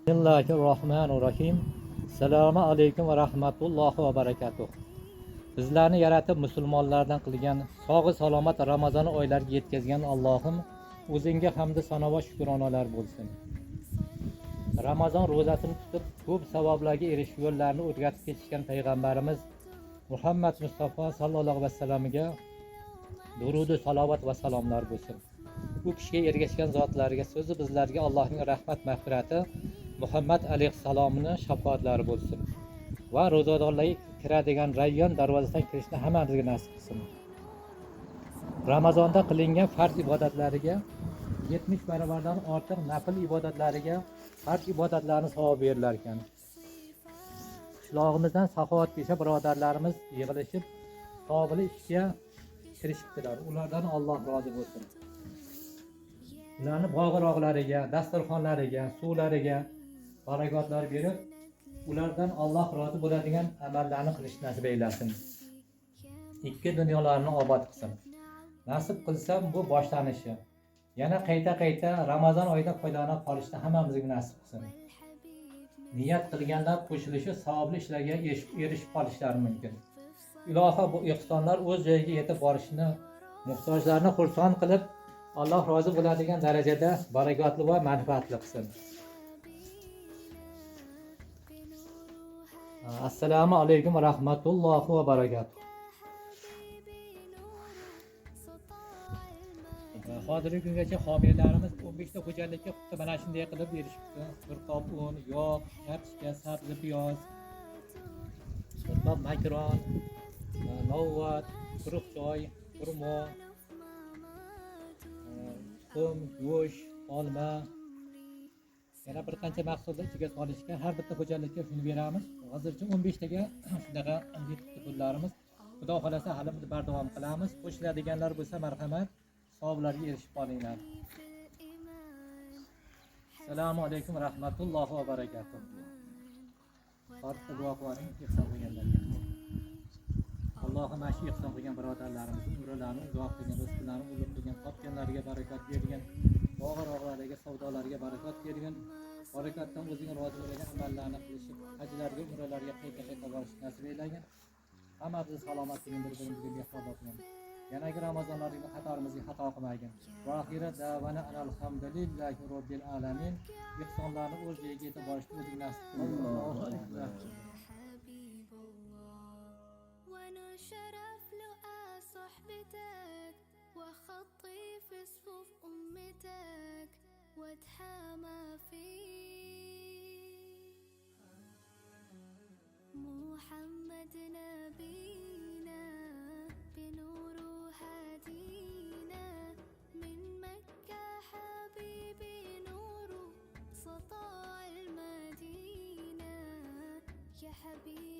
Bismillahirrohmanirrohim. Assalomu alaykum va rahmatullohi va barakatuh. Bizlarni yaratib musulmonlardan qilgan, sog'i salomat Ramazon oylariga yetkazgan Allohim o'zingga hamd sano va shukronalar bo'lsin. Ramazon ro'zasini tutib ko'p savoblarga erishish yo'llarini o'rgatib ketishgan payg'ambarimiz Muhammad Mustafa sallallohu alayhi vasallamga durud, salovat va salomlar bo'lsin. Bu kishiga ergashgan zotlariga so'zi bizlarga Allohning rahmat mag'firati, Muhammad alayhissalomni shafaatlari bo'lsin va ro'zadorlarga kiradigan Rayyon darvozasidan kirishni hammamizga nasib qilsin. Ramazonda qilingan farz ibodatlariga 70 barobardan ortiq nafl ibodatlariga farz ibodatlarni savob berilar ekan. Qishlog'imizdan saxovatpesha birodarlarimiz yig'ilishib savobli ishga kirishibdilar. Ulardan Alloh rozi bo'lsin. Ularni bog'roqlariga, dasturxonlariga, suvlariga barakotlar berib, ulardan Alloh rozi bo'ladigan amallarni qilish nasib eylasin. Ikki dunyolarni obod qilsin. Nasib qilsa bu boshlanishi. Yana qayta Ramazon oyida foydalanib qolishni hammamizga nasib qilsin. Niyat qilganlar qo'shilishi savobli ishlarga erishib qolishlari mumkin. Iloho bu ehsonlar o'z joyiga yetib borishini, muhtojlarni xursand qilib, Alloh rozi bo'ladigan darajada barakotli va manfaatli qilsin. Assalomu alaykum va rahmatullohi va barakatuh. Hozirgi kungacha homiylarimiz 15 ta xo'jalikka xuddi mana shunday qilib berishibdi. Bir qop un, yog', kartoshka, sabzi, piyoz, bir qop makaron, novvat, quruq choy, xurmo, tuxum, go'sht, olma, yana bir qancha mahsulotlar ichiga solishgan. Har bitta xo'jalikka shuni beramiz. Hozircha 15 taga shunaqa yetibdi pullarimiz. Xudo xolasa hali bardavom qilamiz. Qo'shiladiganlar bo'lsa marhamat, savoblarga erishib qolinglar. Assalomu alaykum va rahmatullohi va barakatuh. Ortiqcha duo qiling, ihson qilganlarga. Allohim mana shu ihson qilgan birodarlarimizni umrlarini uzoq qilgan, rizqlarini ulug' qilgan, topganlariga barakat bergan, bog'roqlariga, savdolariga barakat bergan, barakatdan o'zing rozi bo'lgan amallarni qilishib, hajlarga, umralarga qayta borishni nasib eylagan. Hammamizni salomatligini bir-birimizga mehribonlik qilsin. Yanagi Ramazonlarda xatorimizga xato qilmagin. Va oxirat davana alhamdulillahi robbil alamin. Ihsonlarni o'z joyiga yetib borishni o'zing nasib qilsin. Allohu akbar. شرف لقى صحبتك وخطي في صفوف أمتك واتحامى فيك محمد نبينا بنور هدينا من مكة حبيبي نور سطاع المدينة يا حبيبي